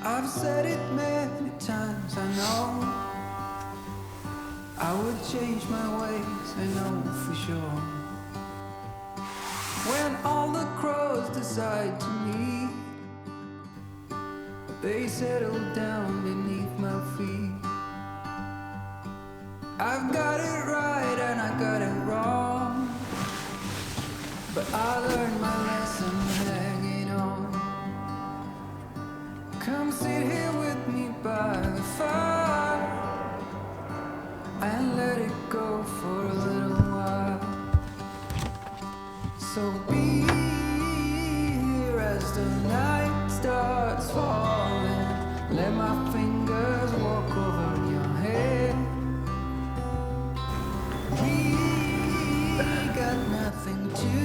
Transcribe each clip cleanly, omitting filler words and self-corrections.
I've said it many times, I know I would change my ways, I know for sure. When all the crows decide to meet, they settle down beneath my feet. I've got it right and I got it wrong, but I learned my lesson hanging on. Come sit here with me by the fire and let it go for a little while. So be here as the night starts falling. Let my fingers walk over your head. We got nothing to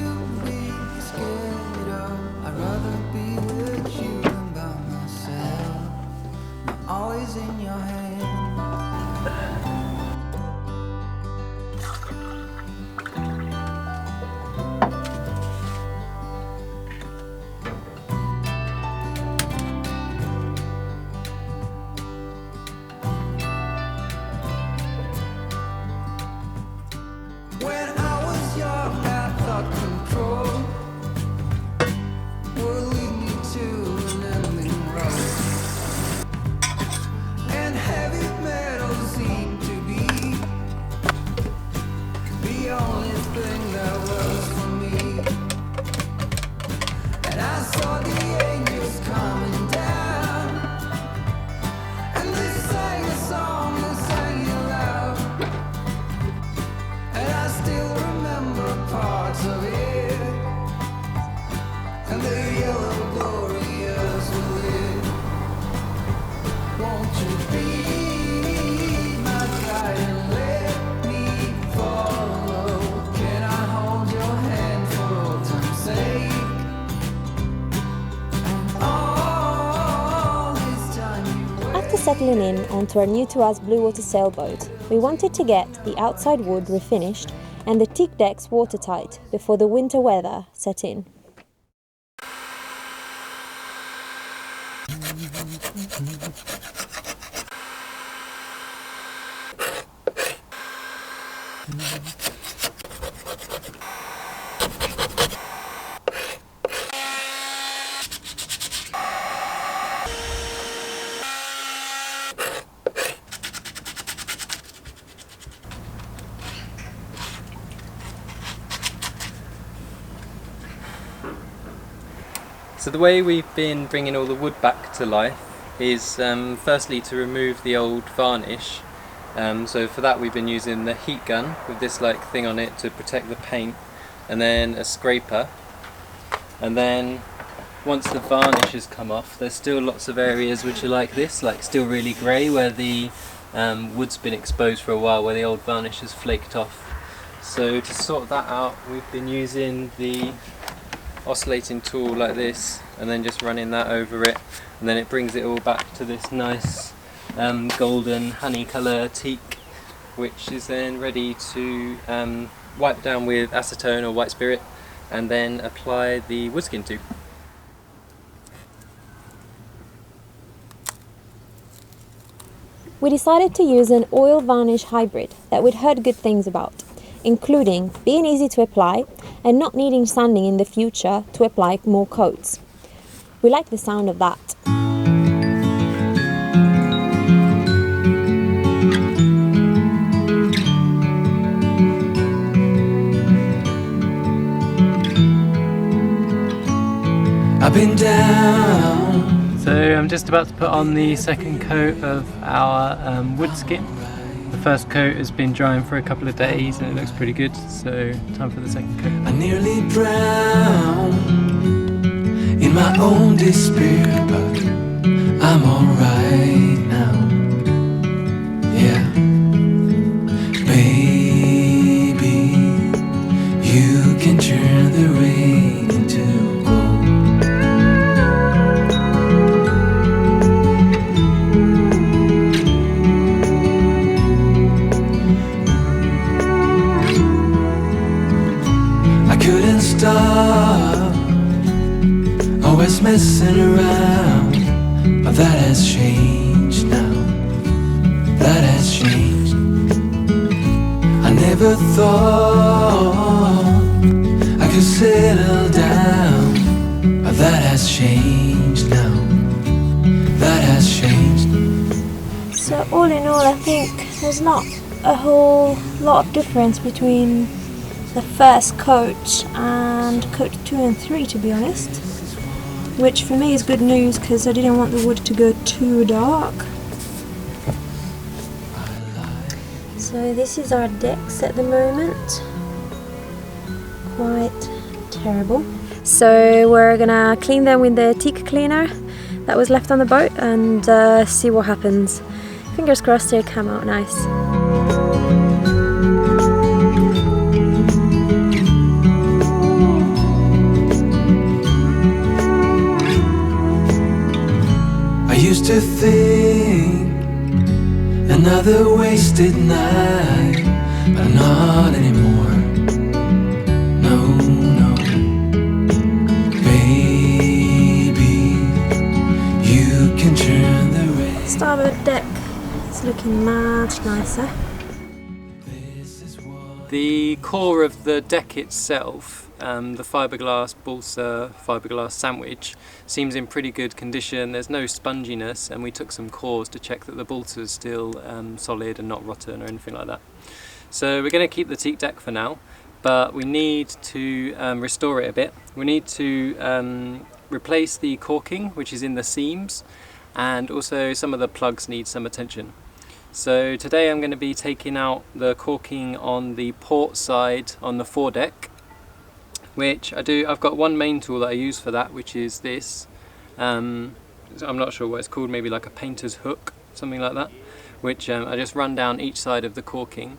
be scared of. I'd rather be with you than by myself. I'm always in your hand. When I was young, I thought control would lead me to an ending road, and heavy metal seemed to be the only thing that was for me. And I saw the angels coming down, and they sang a song, they sang it loud. And I still remember parts of it, and the yellow glorious with it. Won't you be my guide and let me follow? Can I hold your hand for old time's sake? And all this time you After settling in onto our new to us blue water sailboat, we wanted to get the outside wood refinished and the teak decks watertight before the winter weather set in. So the way we've been bringing all the wood back to life is firstly to remove the old varnish. So for that we've been using the heat gun with this like thing on it to protect the paint, and then a scraper. And then once the varnish has come off, there's still lots of areas which are like this, like still really grey, where the wood's been exposed for a while, where the old varnish has flaked off. So to sort that out, we've been using the oscillating tool like this, and then just running that over it, and then it brings it all back to this nice golden honey colour teak, which is then ready to wipe down with acetone or white spirit and then apply the wood skin to. We decided to use an oil varnish hybrid that we'd heard good things about, including being easy to apply and not needing sanding in the future to apply more coats. We like the sound of that. I've been down. So I'm just about to put on the second coat of our wood skin. The first coat has been drying for a couple of days and it looks pretty good, so time for the second coat. I nearly drowned in my own despair, but I'm alright now. Yeah, baby, you can turn the rain into gold. I couldn't stop, always messing around, but that has changed now. That has changed. I never thought I could settle down. That has changed now. That has changed. So all in all, I think there's not a whole lot of difference between the first coat and coat 2 and 3, to be honest, which for me is good news because I didn't want the wood to go too dark. So this is our decks at the moment. Quite terrible. So we're gonna clean them with the TEAK cleaner that was left on the boat and see what happens. Fingers crossed they come out nice. I used to think another wasted night, but not anymore. No, no. Baby, you can turn the rain. Starboard deck is looking much nicer. The core of the deck itself, the fiberglass balsa fiberglass sandwich, seems in pretty good condition. There's no sponginess, and we took some cores to check that the balsa is still solid and not rotten or anything like that. So we're going to keep the teak deck for now, but we need to restore it a bit. We need to replace the caulking, which is in the seams, and also some of the plugs need some attention. So today I'm going to be taking out the caulking on the port side on the foredeck, which I've got one main tool that I use for that, which is this. I'm not sure what it's called, maybe like a painter's hook, something like that, which I just run down each side of the caulking.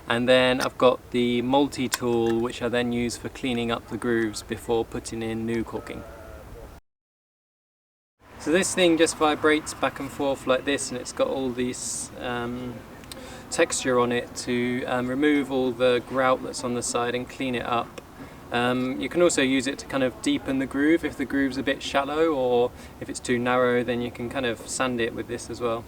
And then I've got the multi-tool, which I then use for cleaning up the grooves before putting in new caulking. So this thing just vibrates back and forth like this, and it's got all this texture on it to remove all the grout that's on the side and clean it up. You can also use it to kind of deepen the groove if the groove's a bit shallow, or if it's too narrow, then you can kind of sand it with this as well.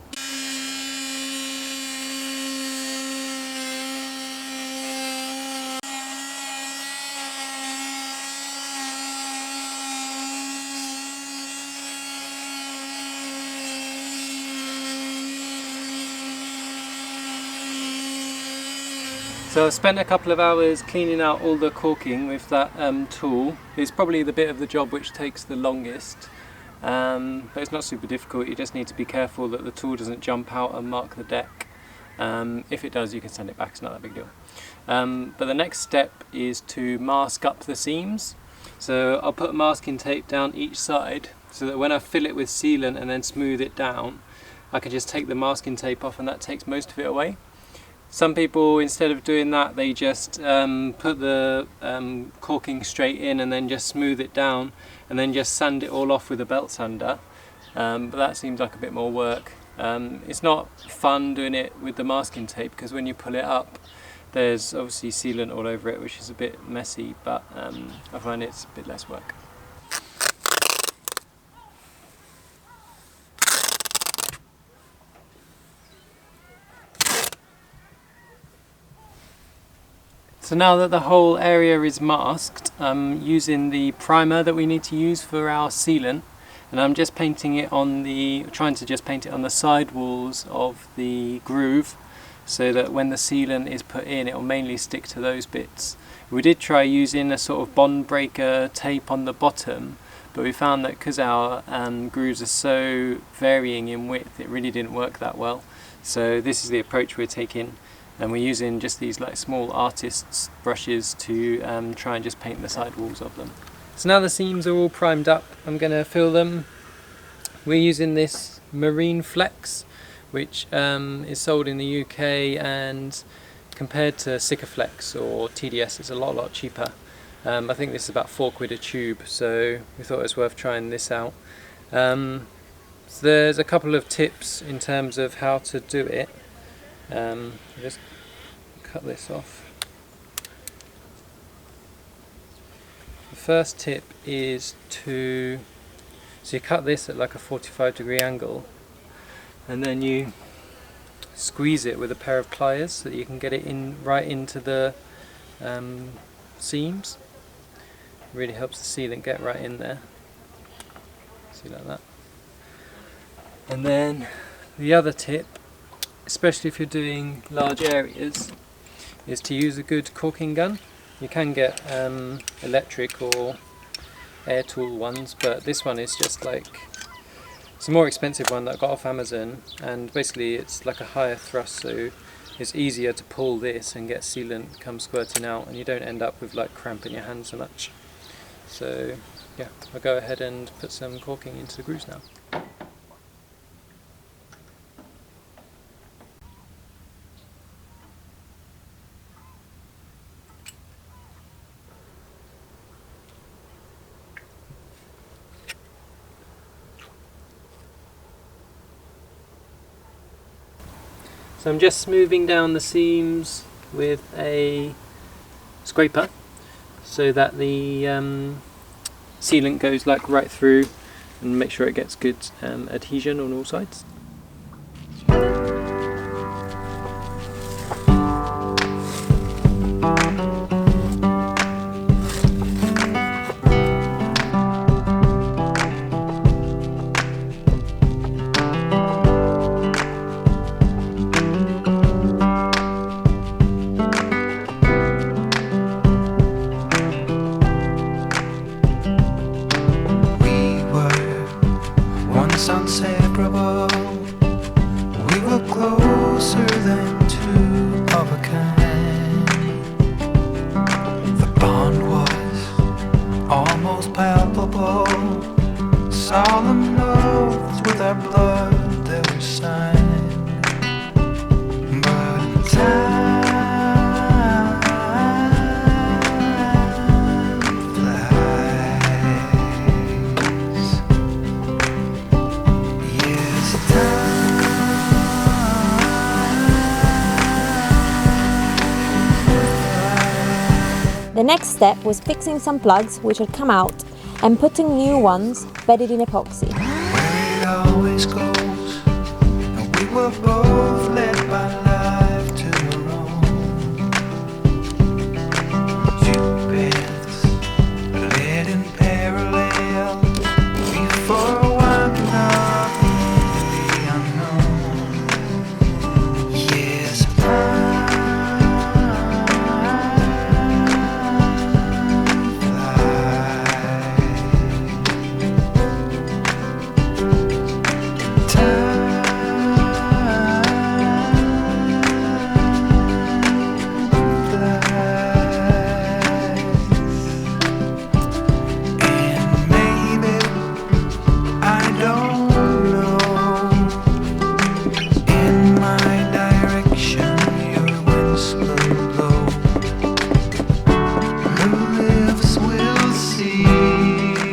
So I've spent a couple of hours cleaning out all the caulking with that tool. It's probably the bit of the job which takes the longest, but it's not super difficult. You just need to be careful that the tool doesn't jump out and mark the deck. If it does, you can send it back, it's not that big deal. But the next step is to mask up the seams. So I'll put masking tape down each side so that when I fill it with sealant and then smooth it down, I can just take the masking tape off and that takes most of it away. Some people, instead of doing that, they just put the caulking straight in and then just smooth it down and then just sand it all off with a belt sander, but that seems like a bit more work. It's not fun doing it with the masking tape because when you pull it up there's obviously sealant all over it, which is a bit messy, but I find it's a bit less work. So now that the whole area is masked, I'm using the primer that we need to use for our sealant, and I'm just painting it on trying to just paint it on the sidewalls of the groove so that when the sealant is put in it will mainly stick to those bits. We did try using a sort of bond breaker tape on the bottom, but we found that because our grooves are so varying in width, it really didn't work that well. So this is the approach we're taking. And we're using just these like small artist's brushes to try and just paint the sidewalls of them. So now the seams are all primed up, I'm going to fill them. We're using this Marine Flex, which is sold in the UK, and compared to Sikaflex or TDS, it's a lot cheaper. I think this is about £4 a tube, so we thought it was worth trying this out. So there's a couple of tips in terms of how to do it. Just cut this off. The first tip is to So you cut this at like a 45-degree angle, and then you squeeze it with a pair of pliers so that you can get it in right into the seams. It really helps the sealant get right in there. See, like that. And then the other tip, especially if you're doing large areas, is to use a good caulking gun. You can get electric or air tool ones, but this one is just like, it's a more expensive one that I got off Amazon, and basically it's like a higher thrust, so it's easier to pull this and get sealant come squirting out, and you don't end up with like cramp in your hands so much. So yeah, I'll go ahead and put some caulking into the grooves now. So I'm just smoothing down the seams with a scraper so that the sealant goes like right through, and make sure it gets good adhesion on all sides. Inseparable, we were closer than two of a kind. The bond was almost palpable, solemn oaths with our blood that were signed. But time The next step was fixing some plugs which had come out and putting new ones bedded in epoxy. Where it always goes, and we were both led by life to our own. Two paths led in parallel, before one of the unknown. Yes,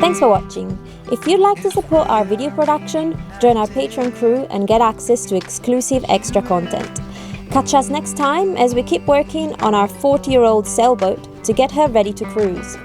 Thanks for watching. If you'd like to support our video production, join our Patreon crew and get access to exclusive extra content. Catch us next time as we keep working on our 40-year-old sailboat to get her ready to cruise.